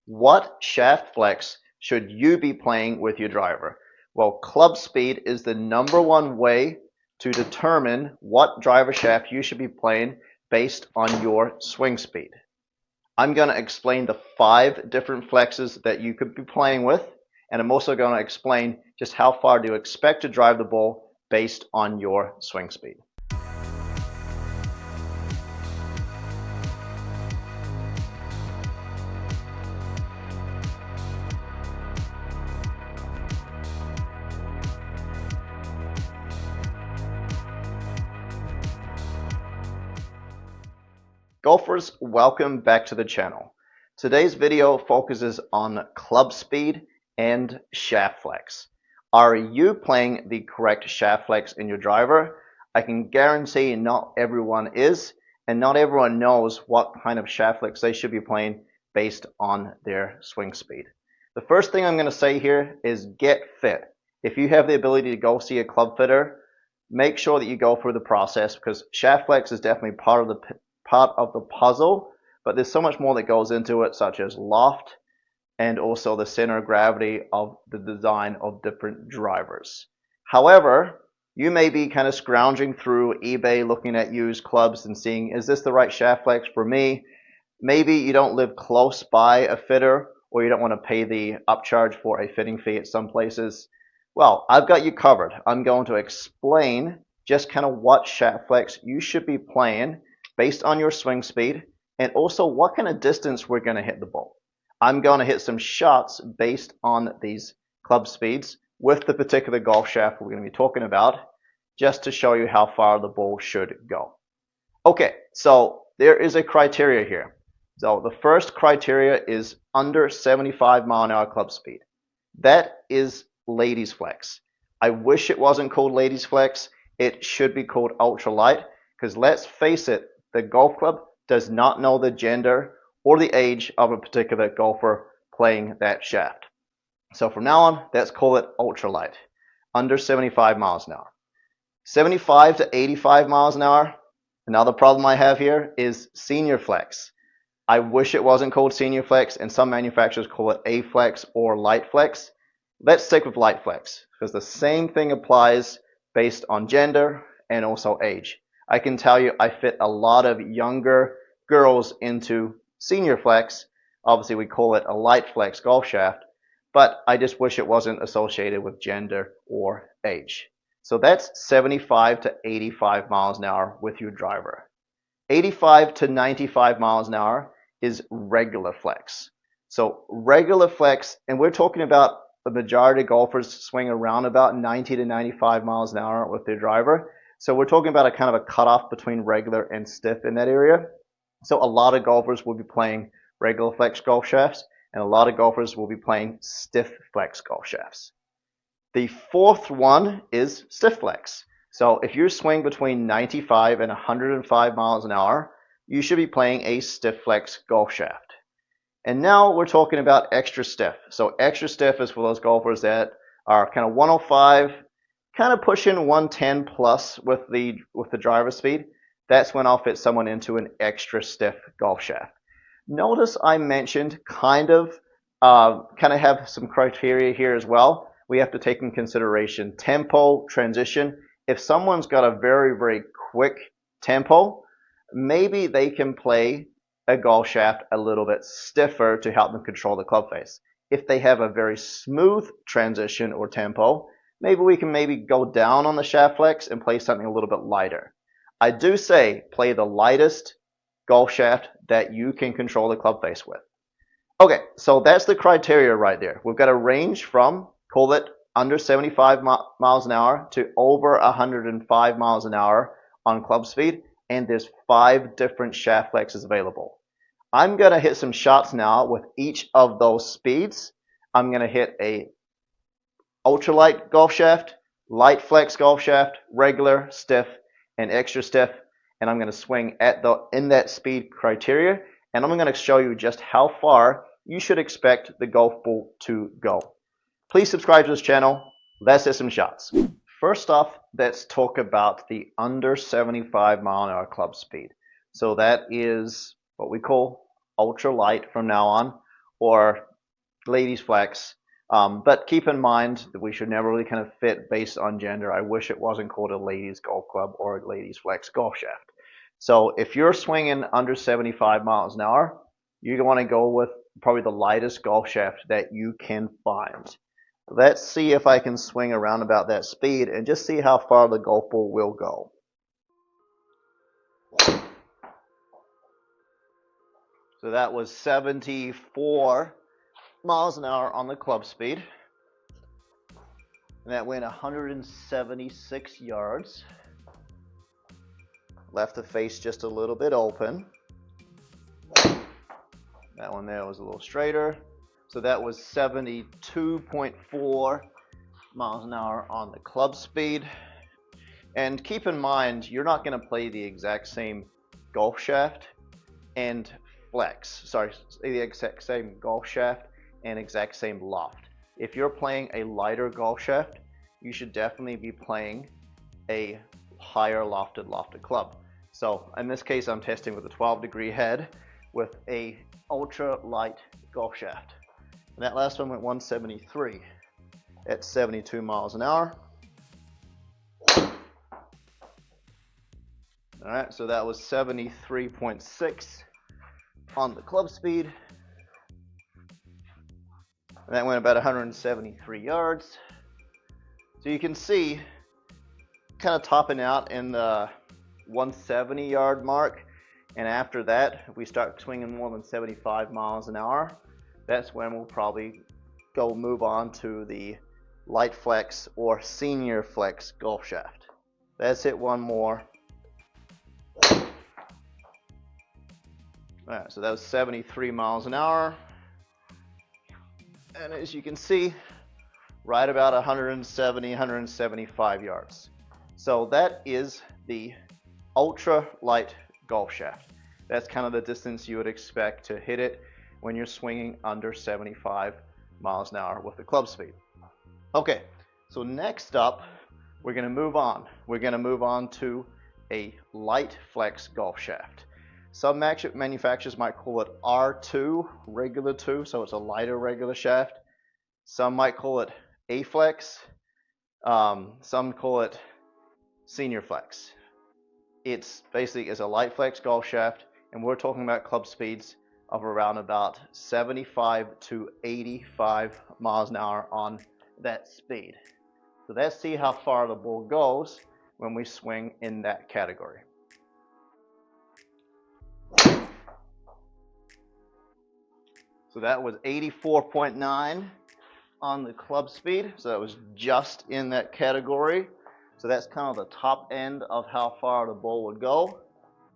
What shaft flex should you be playing with your driver? Well, club speed is the #1 way to determine what driver shaft you should be playing based on your swing speed. I'm going to explain the 5 different flexes that you could be playing with, and I'm also going to explain just how far do you expect to drive the ball based on your swing speed. Golfers, welcome back to the channel. Today's video focuses on club speed and shaft flex. Are you playing the correct shaft flex in your driver? I can guarantee not everyone is, and not everyone knows what kind of shaft flex they should be playing based on their swing speed. The first thing I'm going to say here is get fit. If you have the ability to go see a club fitter, make sure that you go through the process, because shaft flex is definitely part of the puzzle, but there's so much more that goes into it, such as loft and also the center of gravity of the design of different drivers. However, you may be kind of scrounging through eBay looking at used clubs and seeing, is this the right shaft flex for me? Maybe you don't live close by a fitter, or you don't want to pay the upcharge for a fitting fee at some places. Well, I've got you covered. I'm going to explain just kind of what shaft flex you should be playing based on your swing speed, and also what kind of distance we're going to hit the ball. I'm going to hit some shots based on these club speeds with the particular golf shaft we're going to be talking about, just to show you how far the ball should go. Okay, so there is a criteria here. So the first criteria is under 75 mile an hour club speed. That is ladies flex. I wish it wasn't called ladies flex. It should be called ultralight, because let's face it, the golf club does not know the gender or the age of a particular golfer playing that shaft. So from now on, let's call it ultralight, under 75 miles an hour. 75 to 85 miles an hour, another problem I have here is senior flex. I wish it wasn't called senior flex, and some manufacturers call it A flex or light flex. Let's stick with light flex, because the same thing applies based on gender and also age. I can tell you I fit a lot of younger girls into senior flex. Obviously, we call it a light flex golf shaft, but I just wish it wasn't associated with gender or age. So that's 75 to 85 miles an hour with your driver. 85 to 95 miles an hour is regular flex. So regular flex, and we're talking about the majority of golfers swing around about 90 to 95 miles an hour with their driver. So we're talking about a kind of a cutoff between regular and stiff in that area. So a lot of golfers will be playing regular flex golf shafts, and a lot of golfers will be playing stiff flex golf shafts. The fourth one is stiff flex. So if you swing between 95 and 105 miles an hour, you should be playing a stiff flex golf shaft. And now we're talking about extra stiff. So extra stiff is for those golfers that are kind of 105, kind of pushing 110 plus with the driver speed. That's when I'll fit someone into an extra stiff golf shaft. Notice I mentioned kind of have some criteria here as well. We have to take in consideration tempo, transition. If someone's got a very, very quick tempo, maybe they can play a golf shaft a little bit stiffer to help them control the club face. If they have a very smooth transition or tempo, maybe we can go down on the shaft flex and play something a little bit lighter. I do say play the lightest golf shaft that you can control the club face with. Okay, so that's the criteria right there. We've got a range from, call it under 75 miles an hour to over 105 miles an hour on club speed, and there's 5 different shaft flexes available. I'm going to hit some shots now with each of those speeds. I'm going to hit a ultralight golf shaft, light flex golf shaft, regular, stiff, and extra stiff, and I'm going to swing in that speed criteria, and I'm going to show you just how far you should expect the golf ball to go. Please subscribe to this channel. Let's hit some shots. First off, let's talk about the under 75 mile an hour club speed. So that is what we call ultralight from now on, or ladies flex. But keep in mind that we should never really kind of fit based on gender. I wish it wasn't called a ladies golf club or a ladies flex golf shaft. So if you're swinging under 75 miles an hour, you're going to want to go with probably the lightest golf shaft that you can find. Let's see if I can swing around about that speed and just see how far the golf ball will go. So that was 74 miles an hour on the club speed. And that went 176 yards. Left the face just a little bit open. That one there was a little straighter. So that was 72.4 miles an hour on the club speed. And keep in mind, you're not going to play the exact same golf shaft and the exact same golf shaft and exact same loft. If you're playing a lighter golf shaft, you should definitely be playing a higher lofted club. So in this case, I'm testing with a 12-degree head with a ultra light golf shaft. And that last one went 173 at 72 miles an hour. All right, so that was 73.6 on the club speed. And that went about 173 yards. So you can see kind of topping out in the 170 yard mark. And after that, if we start swinging more than 75 miles an hour, that's when we'll probably move on to the light flex or senior flex golf shaft. Let's hit one more. All right, so that was 73 miles an hour. And as you can see, right about 170, 175 yards. So that is the ultra light golf shaft. That's kind of the distance you would expect to hit it when you're swinging under 75 miles an hour with the club speed. Okay, so next up, we're going to move on. We're going to move on to a light flex golf shaft. Some manufacturers might call it R2, regular 2, so it's a lighter regular shaft. Some might call it A-flex. Some call it senior flex. It's basically a light flex golf shaft, and we're talking about club speeds of around about 75 to 85 miles an hour on that speed. So let's see how far the ball goes when we swing in that category. So that was 84.9 on the club speed. So that was just in that category. So that's kind of the top end of how far the ball would go.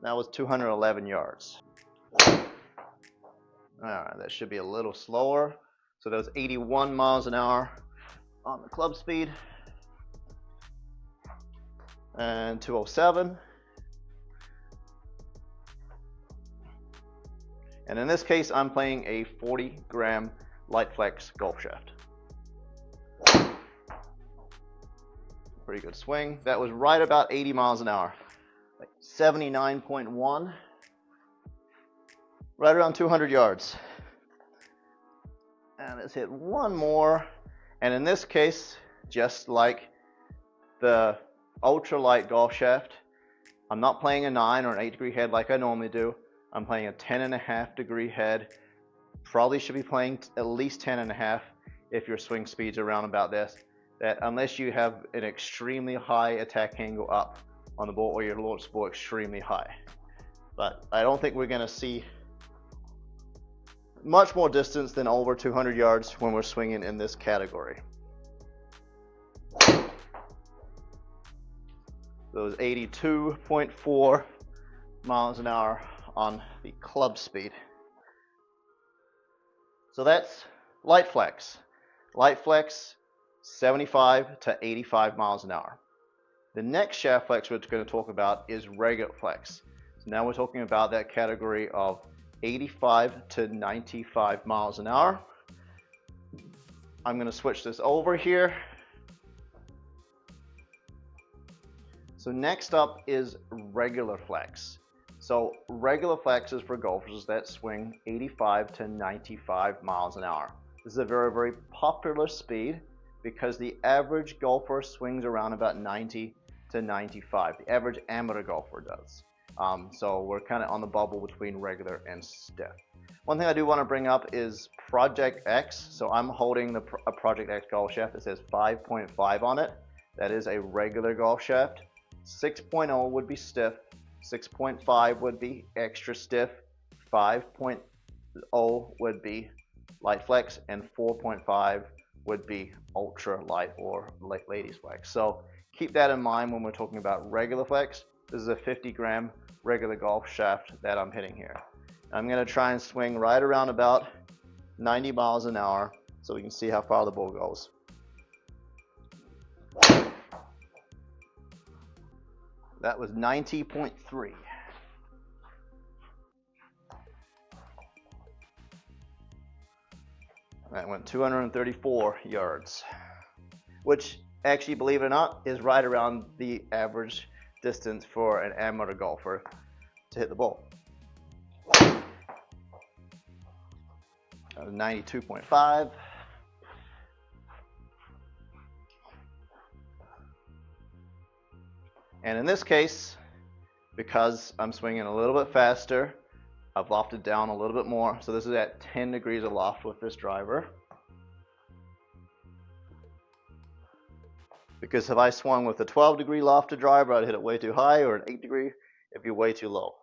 That was 211 yards. All right, that should be a little slower. So that was 81 miles an hour on the club speed. And 207. And in this case, I'm playing a 40-gram light flex golf shaft. Pretty good swing. That was right about 80 miles an hour. Like 79.1. Right around 200 yards. And let's hit one more. And in this case, just like the ultralight golf shaft, I'm not playing a 9 or an 8-degree head like I normally do. I'm playing a 10.5-degree head. Probably should be playing at least 10.5 if your swing speed's around about this. That unless you have an extremely high attack angle up on the ball or your launch ball extremely high. But I don't think we're going to see much more distance than over 200 yards when we're swinging in this category. Those 82.4 miles an hour on the club speed. So that's light flex. Light flex, 75 to 85 miles an hour. The next shaft flex we're going to talk about is regular flex. So now we're talking about that category of 85 to 95 miles an hour. I'm going to switch this over here. So next up is regular flex. So regular flex is for golfers that swing 85 to 95 miles an hour. This is a very, very popular speed because the average golfer swings around about 90 to 95. The average amateur golfer does. So we're kind of on the bubble between regular and stiff. One thing I do want to bring up is Project X. So I'm holding a Project X golf shaft that says 5.5 on it. That is a regular golf shaft. 6.0 would be stiff. 6.5 would be extra stiff. 5.0 would be light flex, and 4.5 would be ultra light or ladies flex. So keep that in mind when we're talking about regular flex. This is a 50-gram regular golf shaft that I'm hitting here. I'm going to try and swing right around about 90 miles an hour so we can see how far the ball goes. That was 90.3. That went 234 yards, which actually, believe it or not, is right around the average distance for an amateur golfer to hit the ball. 92.5. And in this case, because I'm swinging a little bit faster, I've lofted down a little bit more. So this is at 10 degrees of loft with this driver. Because if I swung with a 12-degree lofted driver, I'd hit it way too high, or an 8-degree, it'd be way too low.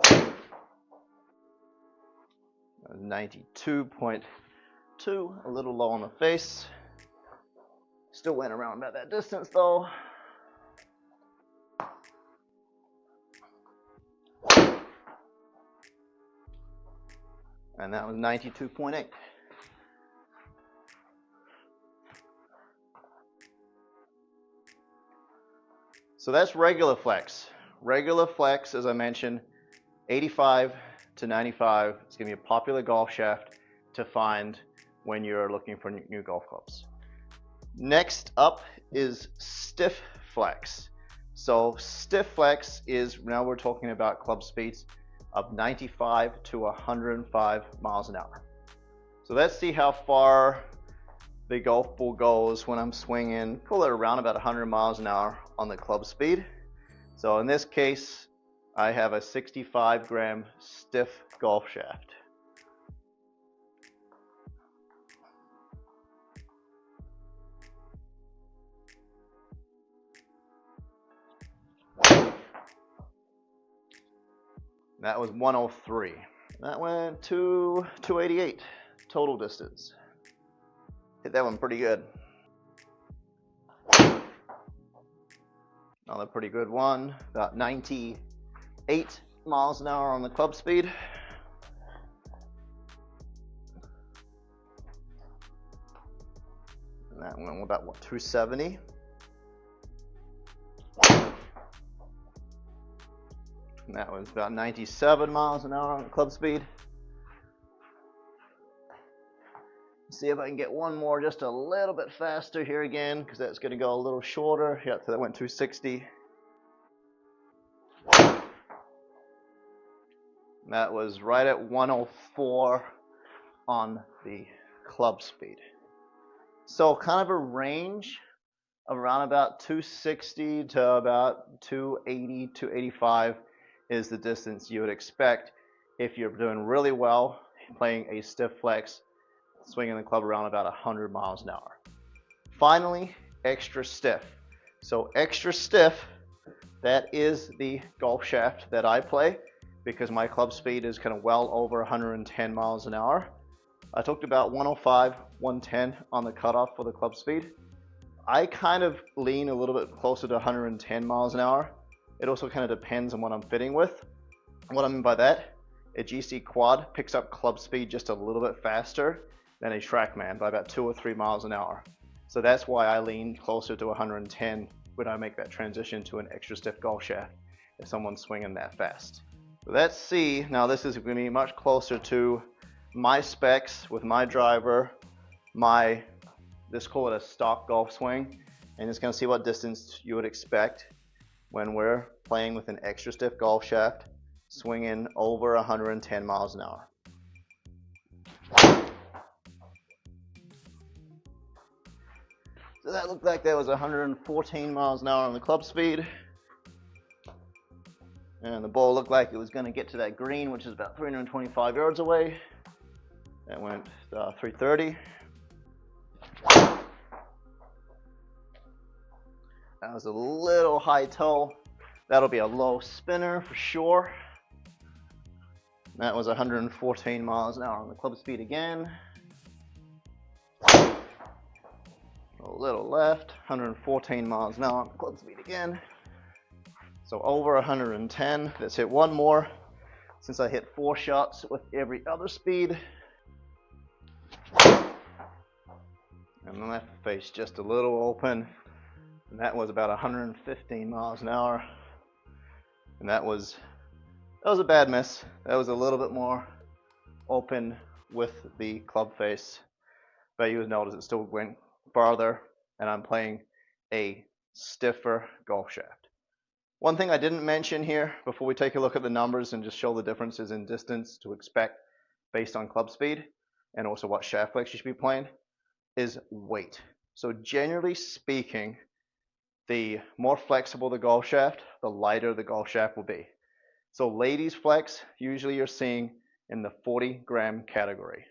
That was 92.2, a little low on the face. Still went around about that distance though. And that was 92.8. So that's regular flex. Regular flex, as I mentioned, 85 to 95 is going to be a popular golf shaft to find when you're looking for new golf clubs. Next up is stiff flex. So stiff flex is, now we're talking about club speeds of 95 to 105 miles an hour. So let's see how far the golf ball goes when I'm swinging, call it around about 100 miles an hour on the club speed. So in this case, I have a 65-gram stiff golf shaft. That was 103. That went to 288 total distance. Hit that one pretty good. Another pretty good one, about 98 miles an hour on the club speed. And that went about, what, 270. And that was about 97 miles an hour on club speed. See if I can get one more just a little bit faster here again, because that's going to go a little shorter. Yeah, so that went 260. That was right at 104 on the club speed. So kind of a range of around about 260 to about 280, 285 is the distance you would expect if you're doing really well playing a stiff flex, swinging the club around about 100 miles an hour. Finally, extra stiff. So extra stiff, that is the golf shaft that I play because my club speed is kind of well over 110 miles an hour. I talked about 105, 110 on the cutoff for the club speed. I kind of lean a little bit closer to 110 miles an hour. It also kind of depends on what I'm fitting with. What I mean by that, a GC quad picks up club speed just a little bit faster than a TrackMan by about 2 or 3 miles an hour. So that's why I lean closer to 110 when I make that transition to an extra stiff golf shaft if someone's swinging that fast. So let's see, now this is going to be much closer to my specs with my driver, let's call it a stock golf swing, and it's going to see what distance you would expect when we're playing with an extra stiff golf shaft, swinging over 110 miles an hour. So that looked like that was 114 miles an hour on the club speed. And the ball looked like it was going to get to that green, which is about 325 yards away. That went 330. That was a little high toe. That'll be a low spinner for sure. That was 114 miles an hour on the club speed again. A little left, 114 miles an hour on the club speed again. So over 110. Let's hit one more, since I hit 4 shots with every other speed. And the left face just a little open. And that was about 115 miles an hour. And that was a bad miss. That was a little bit more open with the club face. But you would notice it still went farther, and I'm playing a stiffer golf shaft. One thing I didn't mention here before we take a look at the numbers and just show the differences in distance to expect based on club speed and also what shaft flex you should be playing is weight. So generally speaking, the more flexible the golf shaft, the lighter the golf shaft will be. So ladies flex, usually you're seeing in the 40-gram category.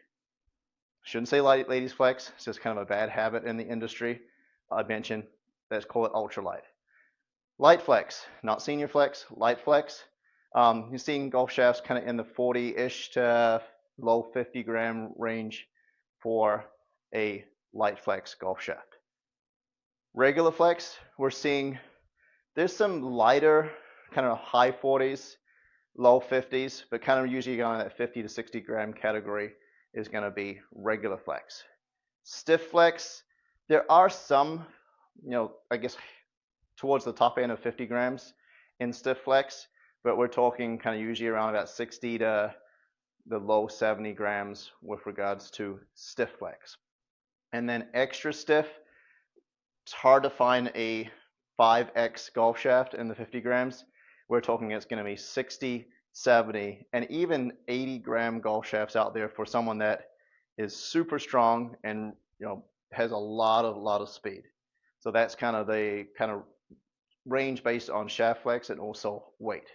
Shouldn't say ladies flex, it's just kind of a bad habit in the industry. I mentioned, let's call it ultralight. Light flex, not senior flex, light flex. You're seeing golf shafts kind of in the 40-ish to low 50-gram range for a light flex golf shaft. Regular flex, we're seeing there's some lighter, kind of high 40s, low 50s, but kind of usually going in that 50 to 60-gram category is going to be regular flex. Stiff flex, there are some, I guess towards the top end of 50 grams in stiff flex, but we're talking kind of usually around about 60 to the low 70 grams with regards to stiff flex. And then extra stiff, it's hard to find a 5X golf shaft in the 50 grams. We're talking it's going to be 60, 70, and even 80-gram golf shafts out there for someone that is super strong and has a lot of speed. So that's kind of the range based on shaft flex and also weight.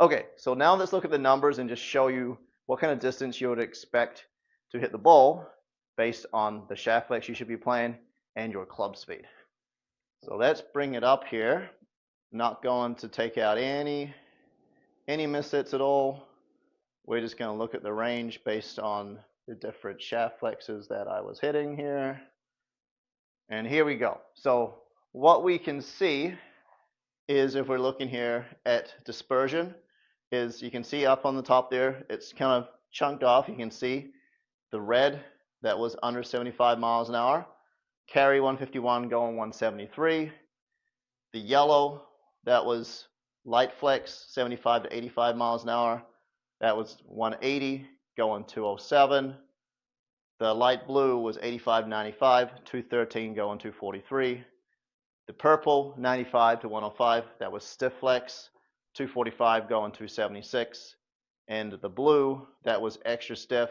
Okay, so now let's look at the numbers and just show you what kind of distance you would expect to hit the ball based on the shaft flex you should be playing and your club speed. So let's bring it up here. Not going to take out any mishits at all. We're just going to look at the range based on the different shaft flexes that I was hitting here. And here we go. So what we can see is, if we're looking here at dispersion, is you can see up on the top there, it's kind of chunked off. You can see the red that was under 75 miles an hour, carry 151 going 173. The yellow that was light flex 75 to 85 miles an hour, that was 180 going 207. The light blue was 85 to 95, 213 going 243. The purple 95 to 105, that was stiff flex, 245 going 276. And the blue, that was extra stiff,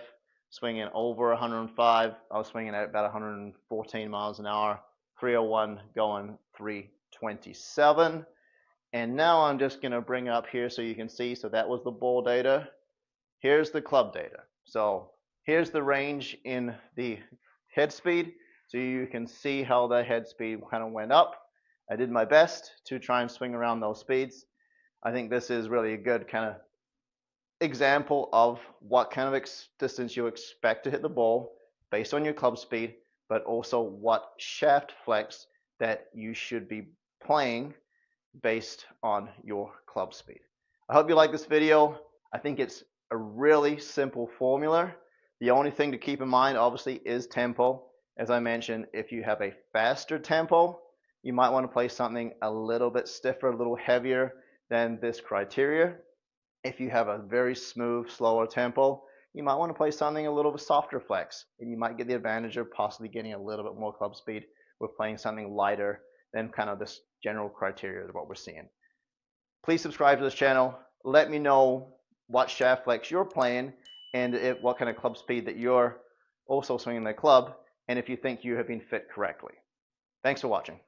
swinging over 105. I was swinging at about 114 miles an hour, 301 going 327. And now I'm just going to bring up here so you can see. So that was the ball data. Here's the club data. So here's the range in the head speed. So you can see how the head speed kind of went up. I did my best to try and swing around those speeds. I think this is really a good kind of example of what kind of distance you expect to hit the ball based on your club speed, but also what shaft flex that you should be playing based on your club speed. I hope you like this video. I think it's a really simple formula. The only thing to keep in mind, obviously, is tempo. As I mentioned, if you have a faster tempo, you might want to play something a little bit stiffer, a little heavier than this criteria. If you have a very smooth, slower tempo, you might want to play something a little bit softer flex, and you might get the advantage of possibly getting a little bit more club speed with playing something lighter than kind of this general criteria of what we're seeing. Please subscribe to this channel. Let me know what shaft flex you're playing and what kind of club speed that you're also swinging the club, and if you think you have been fit correctly. Thanks for watching.